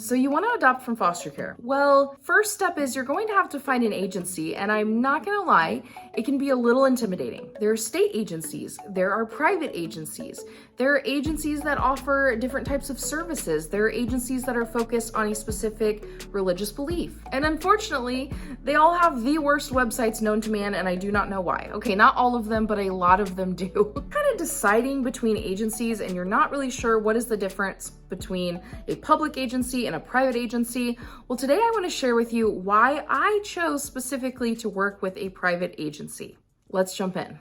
So you want to adopt from foster care. Well, first step is you're going to have to find an agency, and I'm not going to lie, it can be a little intimidating. There are state agencies, there are private agencies, there are agencies that offer different types of services, there are agencies that are focused on a specific religious belief. And unfortunately, they all have the worst websites known to man, and I do not know why. Okay, not all of them, but a lot of them do. Kind of deciding between agencies and you're not really sure what is the difference between a public agency and a private agency. Well, today I want to share with you why I chose specifically to work with a private agency. Let's jump in.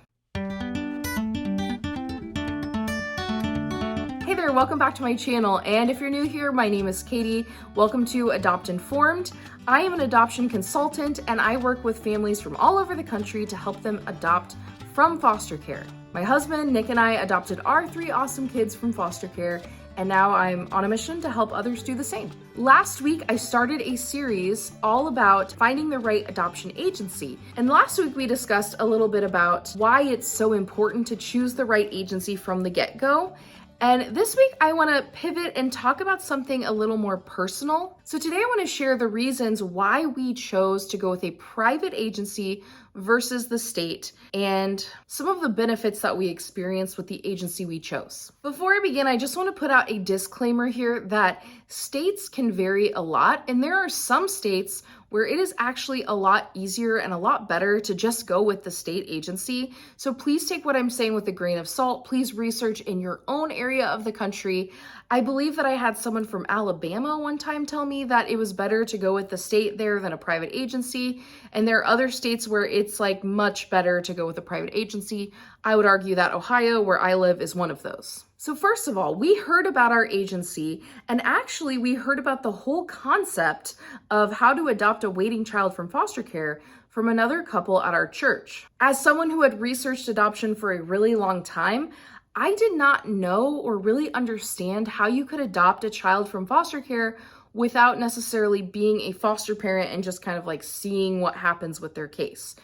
Hey there, welcome back to my channel. And if you're new here, my name is Katie. Welcome to Adopt Informed. I am an adoption consultant and I work with families from all over the country to help them adopt from foster care. My husband, Nick, and I adopted our 3 awesome kids from foster care, and now I'm on a mission to help others do the same. Last week, I started a series all about finding the right adoption agency. And last week, we discussed a little bit about why it's so important to choose the right agency from the get-go. And this week, I want to pivot and talk about something a little more personal. So today, I want to share the reasons why we chose to go with a private agency versus the state and some of the benefits that we experienced with the agency we chose. Before I begin, I just want to put out a disclaimer here that states can vary a lot, and there are some states where it is actually a lot easier and a lot better to just go with the state agency. So please take what I'm saying with a grain of salt. Please research in your own area of the country. I believe that I had someone from Alabama one time tell me that it was better to go with the state there than a private agency. And there are other states where it's like much better to go with a private agency. I would argue that Ohio, where I live, is one of those. So first of all, we heard about our agency, and actually we heard about the whole concept of how to adopt a waiting child from foster care from another couple at our church. As someone who had researched adoption for a really long time, I did not know or really understand how you could adopt a child from foster care without necessarily being a foster parent and just kind of like seeing what happens with their case.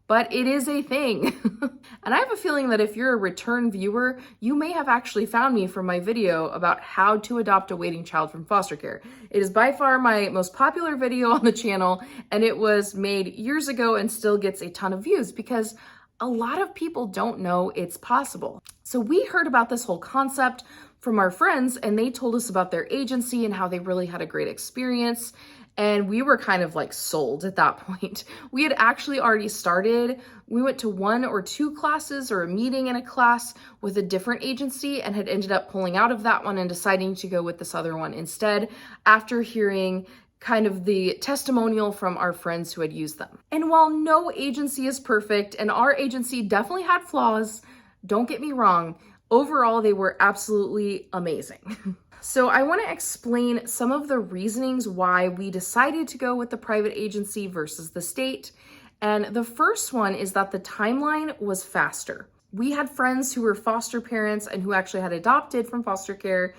But it is a thing. And I have a feeling that if you're a return viewer, you may have actually found me from my video about how to adopt a waiting child from foster care. It is by far my most popular video on the channel, and it was made years ago and still gets a ton of views because a lot of people don't know it's possible. So we heard about this whole concept from our friends, and they told us about their agency and how they really had a great experience. And we were kind of like sold at that point. We had actually already started. We went to 1 or 2 classes or a meeting in a class with a different agency and had ended up pulling out of that one and deciding to go with this other one instead after hearing kind of the testimonial from our friends who had used them. And while no agency is perfect, and our agency definitely had flaws, don't get me wrong, overall they were absolutely amazing. So I want to explain some of the reasonings why we decided to go with the private agency versus the state. And the first one is that the timeline was faster. We had friends who were foster parents and who actually had adopted from foster care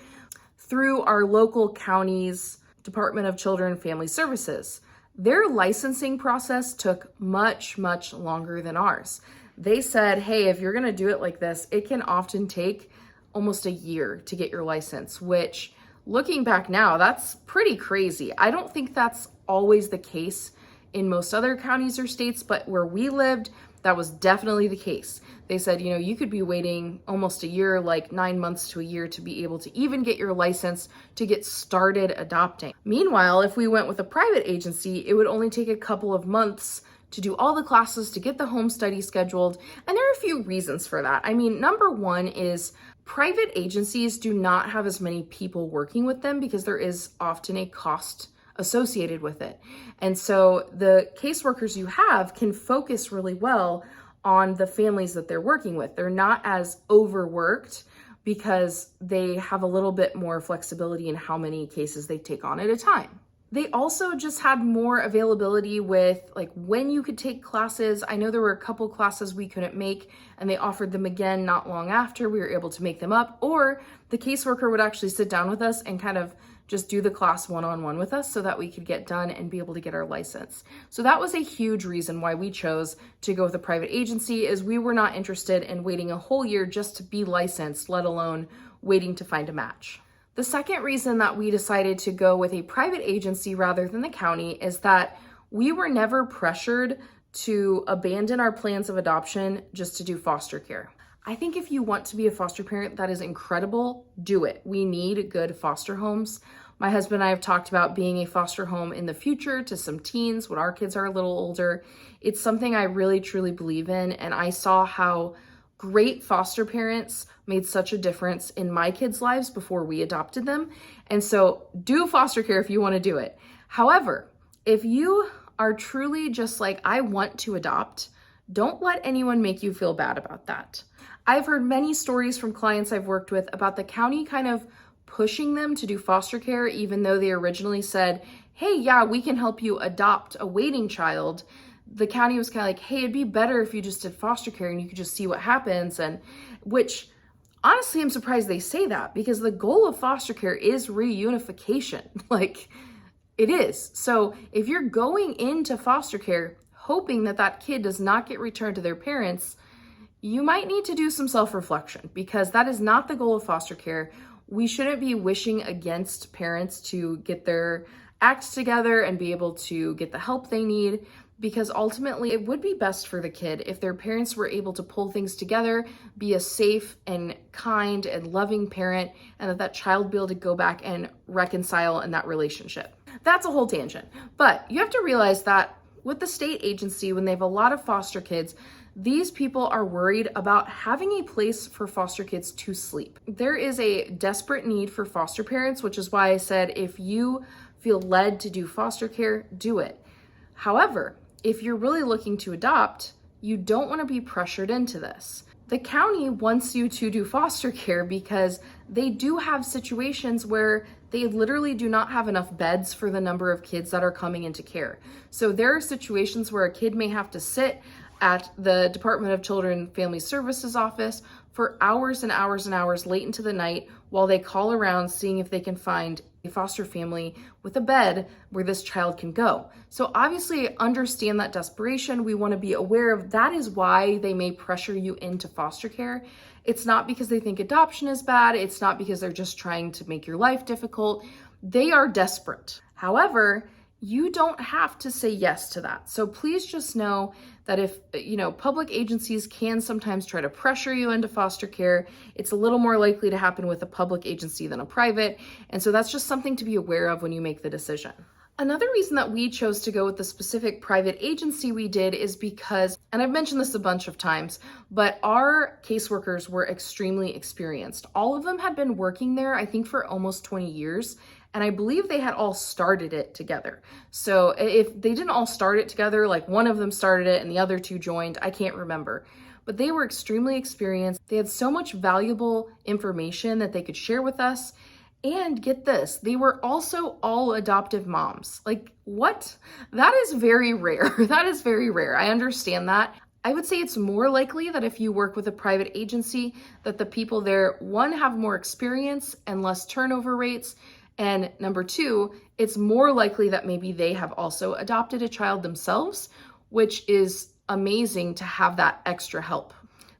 through our local county's Department of Children and Family Services. Their licensing process took much, much longer than ours. They said, hey, if you're going to do it like this, it can often take almost a year to get your license, which looking back now, that's pretty crazy. I don't think that's always the case in most other counties or states, but where we lived, that was definitely the case. They said, you know, you could be waiting almost a year, like 9 months to a year to be able to even get your license to get started adopting. Meanwhile, if we went with a private agency, it would only take a couple of months to do all the classes, to get the home study scheduled. And there are a few reasons for that. I mean, number one is private agencies do not have as many people working with them because there is often a cost associated with it. And so the caseworkers you have can focus really well on the families that they're working with. They're not as overworked because they have a little bit more flexibility in how many cases they take on at a time. They also just had more availability with like when you could take classes. I know there were a couple classes we couldn't make and they offered them again not long after we were able to make them up, or the caseworker would actually sit down with us and kind of just do the class one-on-one with us so that we could get done and be able to get our license. So that was a huge reason why we chose to go with a private agency, is we were not interested in waiting a whole year just to be licensed, let alone waiting to find a match. The second reason that we decided to go with a private agency rather than the county is that we were never pressured to abandon our plans of adoption just to do foster care. I think if you want to be a foster parent, that is incredible. Do it. We need good foster homes. My husband and I have talked about being a foster home in the future to some teens when our kids are a little older. It's something I really, truly believe in. And I saw how great foster parents made such a difference in my kids' lives before we adopted them. And so do foster care if you want to do it. However, if you are truly just like, I want to adopt, don't let anyone make you feel bad about that. I've heard many stories from clients I've worked with about the county kind of pushing them to do foster care, even though they originally said, hey, yeah, we can help you adopt a waiting child. The county was kind of like, hey, it'd be better if you just did foster care and you could just see what happens. And which honestly, I'm surprised they say that, because the goal of foster care is reunification. Like, it is. So if you're going into foster care hoping that that kid does not get returned to their parents, you might need to do some self-reflection, because that is not the goal of foster care. We shouldn't be wishing against parents to get their acts together and be able to get the help they need, because ultimately it would be best for the kid if their parents were able to pull things together, be a safe and kind and loving parent, and that child be able to go back and reconcile in that relationship. That's a whole tangent. But you have to realize that with the state agency, when they have a lot of foster kids, these people are worried about having a place for foster kids to sleep. There is a desperate need for foster parents, which is why I said if you feel led to do foster care, do it. However, if you're really looking to adopt, you don't want to be pressured into this. The county wants you to do foster care because they do have situations where they literally do not have enough beds for the number of kids that are coming into care. So there are situations where a kid may have to sit at the Department of Children and Family Services office for hours and hours and hours late into the night while they call around seeing if they can find a foster family with a bed where this child can go. So obviously understand that desperation. We want to be aware of that is why they may pressure you into foster care. It's not because they think adoption is bad. It's not because they're just trying to make your life difficult. They are desperate. However, you don't have to say yes to that. So please just know that if, public agencies can sometimes try to pressure you into foster care, it's a little more likely to happen with a public agency than a private. And so that's just something to be aware of when you make the decision. Another reason that we chose to go with the specific private agency we did is because, and I've mentioned this a bunch of times, but our caseworkers were extremely experienced. All of them had been working there, I think, for almost 20 years. And I believe they had all started it together. So if they didn't all start it together, like one of them started it and the other two joined, I can't remember. But they were extremely experienced. They had so much valuable information that they could share with us. And get this, they were also all adoptive moms. Like, what? That is very rare. That is very rare. I understand that. I would say it's more likely that if you work with a private agency, that the people there, one, have more experience and less turnover rates. And number two, it's more likely that maybe they have also adopted a child themselves, which is amazing to have that extra help,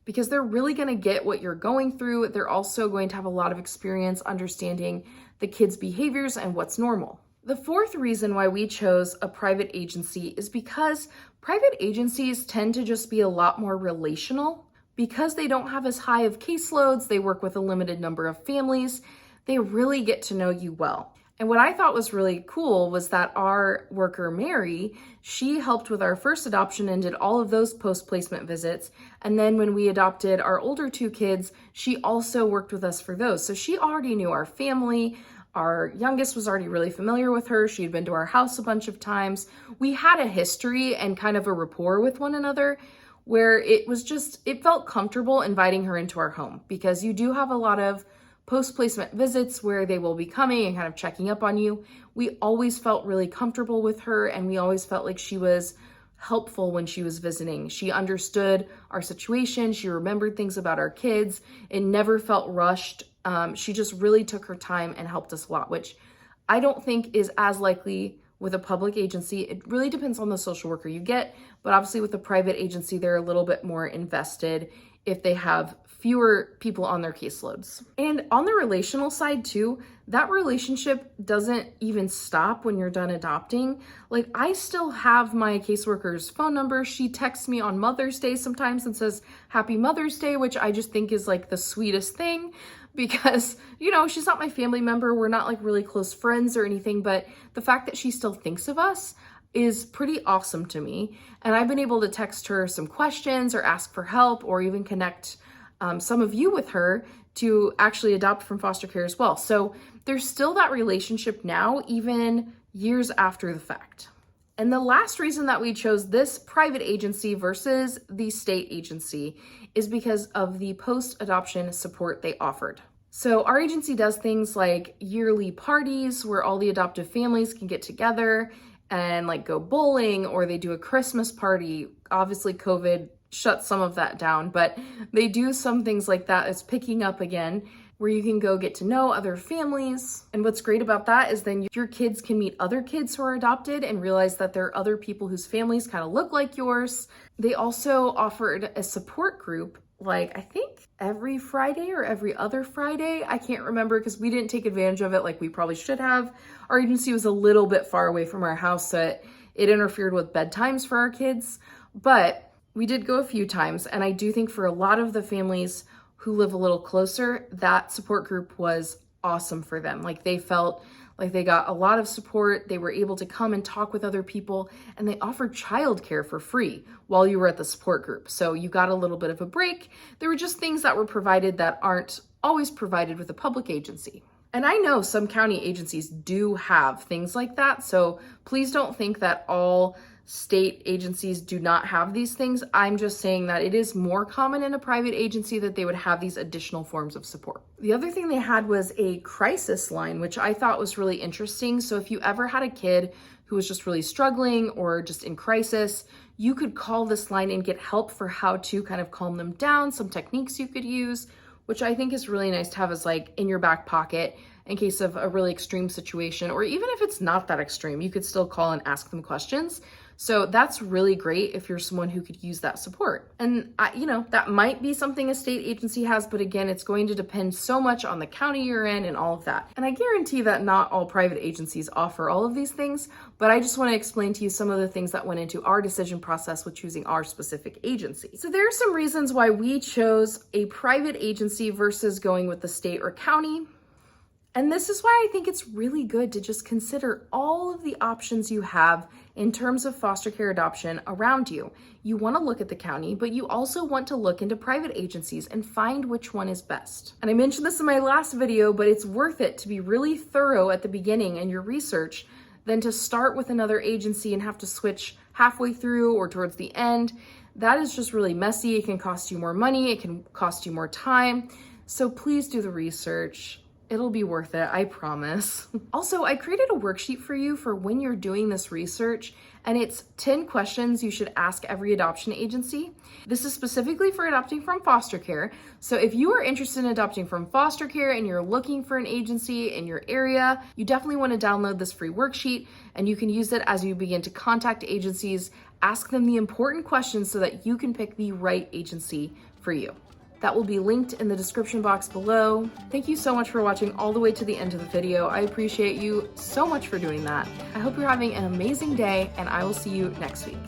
because they're really going to get what you're going through. They're also going to have a lot of experience understanding the kids' behaviors and what's normal. The fourth reason why we chose a private agency is because private agencies tend to just be a lot more relational. Because they don't have as high of caseloads, they work with a limited number of families, they really get to know you well. And what I thought was really cool was that our worker, Mary, she helped with our first adoption and did all of those post-placement visits. And then when we adopted our older two kids, she also worked with us for those. So she already knew our family. Our youngest was already really familiar with her. She had been to our house a bunch of times. We had a history and kind of a rapport with one another where it felt comfortable inviting her into our home, because you do have a lot of post-placement visits where they will be coming and kind of checking up on you. We always felt really comfortable with her, and we always felt like she was helpful when she was visiting. She understood our situation. She remembered things about our kids. It never felt rushed. She just really took her time and helped us a lot, which I don't think is as likely with a public agency. It really depends on the social worker you get, but obviously with a private agency, they're a little bit more invested if they have fewer people on their caseloads. And on the relational side too, that relationship doesn't even stop when you're done adopting. Like, I still have my caseworker's phone number. She texts me on Mother's Day sometimes and says, Happy Mother's Day, which I just think is like the sweetest thing because, you know, she's not my family member. We're not like really close friends or anything, but the fact that she still thinks of us is pretty awesome to me. And I've been able to text her some questions or ask for help or even connect some of you with her to actually adopt from foster care as well. So there's still that relationship now, even years after the fact. And the last reason that we chose this private agency versus the state agency is because of the post-adoption support they offered. So our agency does things like yearly parties where all the adoptive families can get together and like go bowling, or they do a Christmas party. Obviously COVID shut some of that down, but they do some things like that. It's picking up again, where you can go get to know other families. And what's great about that is then your kids can meet other kids who are adopted and realize that there are other people whose families kind of look like yours. They also offered a support group, like I think every Friday or every other Friday. I can't remember because we didn't take advantage of it like we probably should have. Our agency was a little bit far away from our house, so it interfered with bedtimes for our kids, but we did go a few times. And I do think for a lot of the families who live a little closer, that support group was awesome for them. Like, they felt like they got a lot of support. They were able to come and talk with other people, and they offered childcare for free while you were at the support group. So you got a little bit of a break. There were just things that were provided that aren't always provided with a public agency. And I know some county agencies do have things like that. So please don't think that all state agencies do not have these things. I'm just saying that it is more common in a private agency that they would have these additional forms of support. The other thing they had was a crisis line, which I thought was really interesting. So if you ever had a kid who was just really struggling or just in crisis, you could call this line and get help for how to kind of calm them down, some techniques you could use, which I think is really nice to have as like in your back pocket in case of a really extreme situation, or even if it's not that extreme, you could still call and ask them questions. So that's really great if you're someone who could use that support. And that might be something a state agency has, but again, it's going to depend so much on the county you're in and all of that. And I guarantee that not all private agencies offer all of these things, but I just want to explain to you some of the things that went into our decision process with choosing our specific agency. So there are some reasons why we chose a private agency versus going with the state or county. And this is why I think it's really good to just consider all of the options you have in terms of foster care adoption around you. You want to look at the county, but you also want to look into private agencies and find which one is best. And I mentioned this in my last video, but it's worth it to be really thorough at the beginning in your research than to start with another agency and have to switch halfway through or towards the end. That is just really messy. It can cost you more money. It can cost you more time. So please do the research. It'll be worth it, I promise. Also, I created a worksheet for you for when you're doing this research, and it's 10 questions you should ask every adoption agency. This is specifically for adopting from foster care. So if you are interested in adopting from foster care and you're looking for an agency in your area, you definitely want to download this free worksheet, and you can use it as you begin to contact agencies, ask them the important questions so that you can pick the right agency for you. That will be linked in the description box below. Thank you so much for watching all the way to the end of the video. I appreciate you so much for doing that. I hope you're having an amazing day, and I will see you next week.